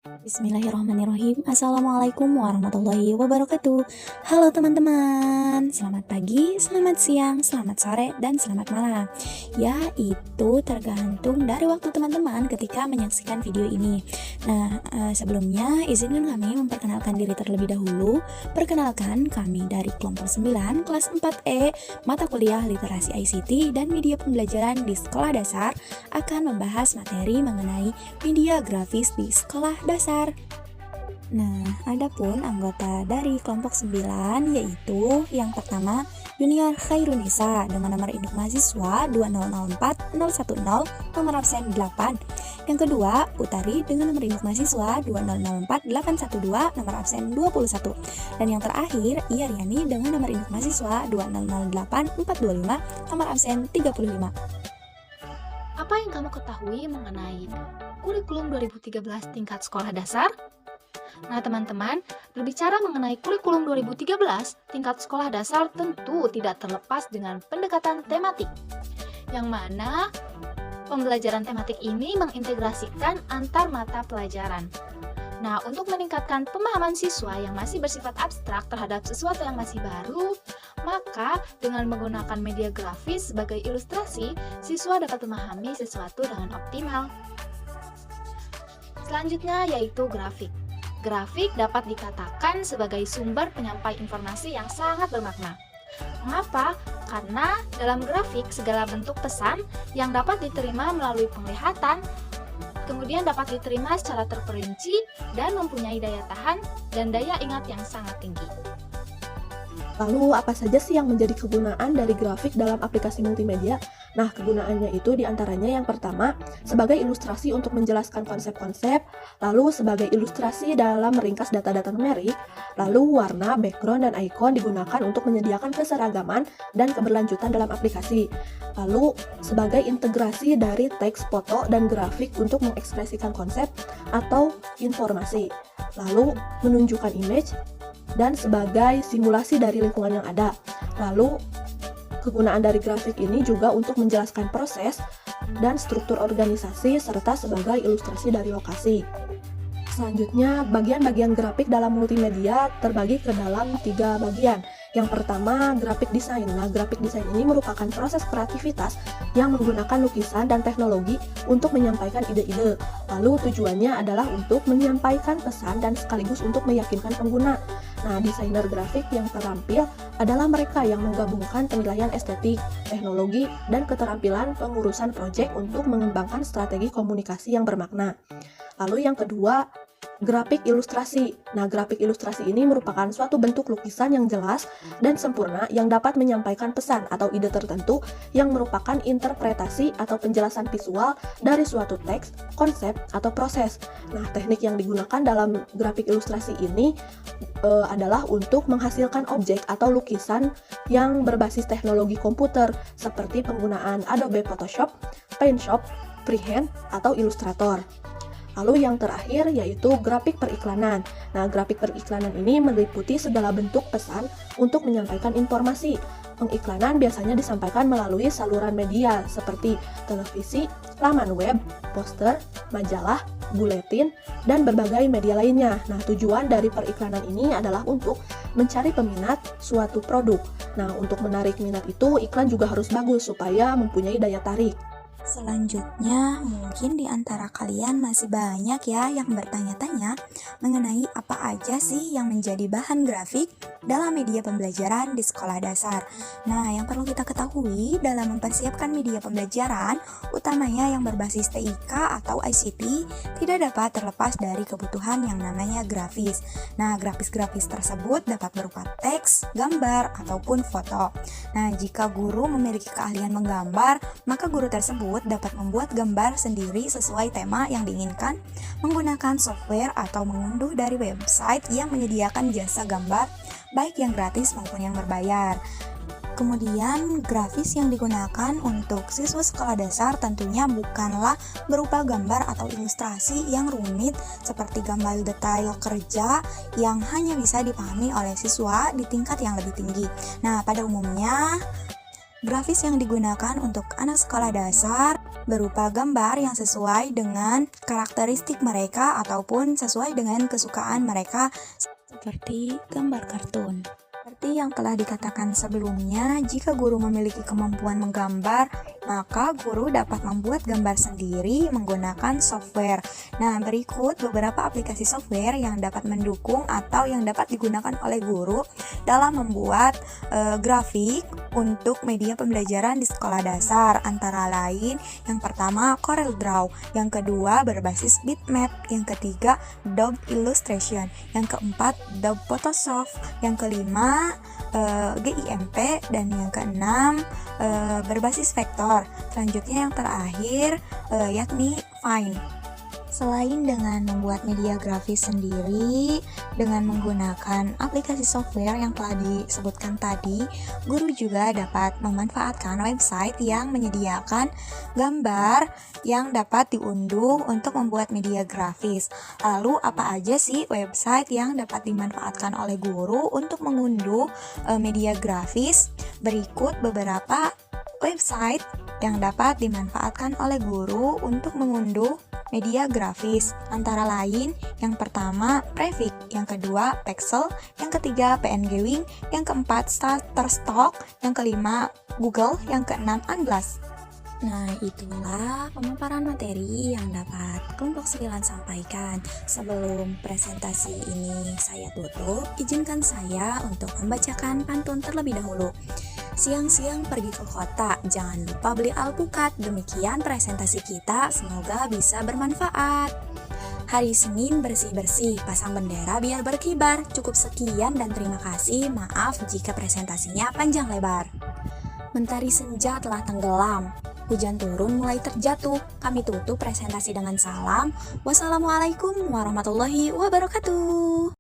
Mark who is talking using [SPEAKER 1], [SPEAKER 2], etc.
[SPEAKER 1] Bismillahirrahmanirrahim. Assalamualaikum warahmatullahi wabarakatuh. Halo teman-teman, selamat pagi, selamat siang, selamat sore, dan selamat malam. Ya, itu tergantung dari waktu teman-teman ketika menyaksikan video ini. Nah, sebelumnya izinkan kami memperkenalkan diri terlebih dahulu. Perkenalkan, kami dari kelompok 9 kelas 4E mata kuliah literasi ICT dan media pembelajaran di sekolah dasar akan membahas materi mengenai media grafis di sekolah dasar. Nah, adapun anggota dari kelompok 9 yaitu yang pertama Junior Khairunisa dengan nomor induk mahasiswa 2004010 nomor absen 8. Yang kedua, Utari dengan nomor induk mahasiswa 2004812 nomor absen 21. Dan yang terakhir, Iyariani dengan nomor induk mahasiswa 2008425 nomor absen 35.
[SPEAKER 2] Apa yang kamu ketahui mengenai kurikulum 2013 tingkat sekolah dasar? Nah teman-teman, berbicara mengenai kurikulum 2013 tingkat sekolah dasar tentu tidak terlepas dengan pendekatan tematik, yang mana pembelajaran tematik ini mengintegrasikan antar mata pelajaran. Nah, untuk meningkatkan pemahaman siswa yang masih bersifat abstrak terhadap sesuatu yang masih baru, maka dengan menggunakan media grafis sebagai ilustrasi, siswa dapat memahami sesuatu dengan optimal. Selanjutnya yaitu grafik. Grafik dapat dikatakan sebagai sumber penyampai informasi yang sangat bermakna. Mengapa? Karena dalam grafik segala bentuk pesan yang dapat diterima melalui penglihatan, kemudian dapat diterima secara terperinci dan mempunyai daya tahan dan daya ingat yang sangat tinggi.
[SPEAKER 3] Lalu apa saja sih yang menjadi kegunaan dari grafik dalam aplikasi multimedia? Nah, kegunaannya itu diantaranya yang pertama, sebagai ilustrasi untuk menjelaskan konsep-konsep, lalu sebagai ilustrasi dalam meringkas data-data numerik, lalu warna, background, dan icon digunakan untuk menyediakan keseragaman dan keberlanjutan dalam aplikasi. Lalu, sebagai integrasi dari teks, foto, dan grafik untuk mengekspresikan konsep atau informasi. Lalu, menunjukkan image, dan sebagai simulasi dari lingkungan yang ada. Lalu, kegunaan dari grafik ini juga untuk menjelaskan proses dan struktur organisasi serta sebagai ilustrasi dari lokasi. Selanjutnya, bagian-bagian grafik dalam multimedia terbagi ke dalam 3 bagian. Yang pertama, grafik desain. Nah, grafik desain ini merupakan proses kreativitas yang menggunakan lukisan dan teknologi untuk menyampaikan ide-ide. Lalu tujuannya adalah untuk menyampaikan pesan dan sekaligus untuk meyakinkan pengguna. Nah, desainer grafik yang terampil adalah mereka yang menggabungkan penilaian estetik, teknologi, dan keterampilan pengurusan proyek untuk mengembangkan strategi komunikasi yang bermakna. Lalu yang kedua, grafik ilustrasi. Nah, grafik ilustrasi ini merupakan suatu bentuk lukisan yang jelas dan sempurna yang dapat menyampaikan pesan atau ide tertentu yang merupakan interpretasi atau penjelasan visual dari suatu teks, konsep, atau proses. Nah, teknik yang digunakan dalam grafik ilustrasi ini adalah untuk menghasilkan objek atau lukisan yang berbasis teknologi komputer seperti penggunaan Adobe Photoshop, PaintShop, Freehand, atau Illustrator. Lalu yang terakhir yaitu grafik periklanan. Nah, grafik periklanan ini meliputi segala bentuk pesan untuk menyampaikan informasi. Pengiklanan biasanya disampaikan melalui saluran media seperti televisi, laman web, poster, majalah, buletin, dan berbagai media lainnya. Nah, tujuan dari periklanan ini adalah untuk mencari peminat suatu produk. Nah, untuk menarik minat itu, iklan juga harus bagus supaya mempunyai daya tarik.
[SPEAKER 1] Selanjutnya, mungkin di antara kalian masih banyak ya yang bertanya-tanya mengenai apa aja sih yang menjadi bahan grafik dalam media pembelajaran di sekolah dasar. Nah, yang perlu kita ketahui dalam mempersiapkan media pembelajaran, utamanya yang berbasis TIK atau ICT, tidak dapat terlepas dari kebutuhan yang namanya grafis. Nah, grafis-grafis tersebut dapat berupa teks, gambar, ataupun foto. Nah, jika guru memiliki keahlian menggambar, maka guru tersebut dapat membuat gambar sendiri sesuai tema yang diinginkan menggunakan software atau mengunduh dari website yang menyediakan jasa gambar baik yang gratis maupun yang berbayar. Kemudian grafis yang digunakan untuk siswa sekolah dasar tentunya bukanlah berupa gambar atau ilustrasi yang rumit seperti gambar detail kerja yang hanya bisa dipahami oleh siswa di tingkat yang lebih tinggi. Nah, pada umumnya grafis yang digunakan untuk anak sekolah dasar berupa gambar yang sesuai dengan karakteristik mereka ataupun sesuai dengan kesukaan mereka, seperti gambar kartun. Seperti yang telah dikatakan sebelumnya, jika guru memiliki kemampuan menggambar, maka guru dapat membuat gambar sendiri menggunakan software. Nah, berikut beberapa aplikasi software yang dapat mendukung atau yang dapat digunakan oleh guru dalam membuat grafik untuk media pembelajaran di sekolah dasar. Antara lain, yang pertama CorelDRAW, yang kedua berbasis bitmap, yang ketiga Adobe Illustration, yang keempat Adobe Photoshop, yang kelima GIMP, dan yang keenam berbasis vektor. Selanjutnya yang terakhir yakni Vine. Selain dengan membuat media grafis sendiri dengan menggunakan aplikasi software yang telah disebutkan tadi, guru juga dapat memanfaatkan website yang menyediakan gambar yang dapat diunduh untuk membuat media grafis. Lalu apa aja sih website yang dapat dimanfaatkan oleh guru untuk mengunduh media grafis? Berikut beberapa website yang dapat dimanfaatkan oleh guru untuk mengunduh media grafis, antara lain yang pertama Prefik, yang kedua Pexel, yang ketiga PNGwing, yang keempat Shutterstock, yang kelima Google, yang keenam Unsplash. Nah, itulah pemaparan materi yang dapat kelompok 9 sampaikan. Sebelum presentasi ini saya tutup, izinkan saya untuk membacakan pantun terlebih dahulu. Siang-siang pergi ke kota, jangan lupa beli alpukat. Demikian presentasi kita, semoga bisa bermanfaat. Hari Senin bersih-bersih, pasang bendera biar berkibar. Cukup sekian dan terima kasih. Maaf jika presentasinya panjang lebar. Mentari senja telah tenggelam, hujan turun mulai terjatuh. Kami tutup presentasi dengan salam. Wassalamualaikum warahmatullahi wabarakatuh.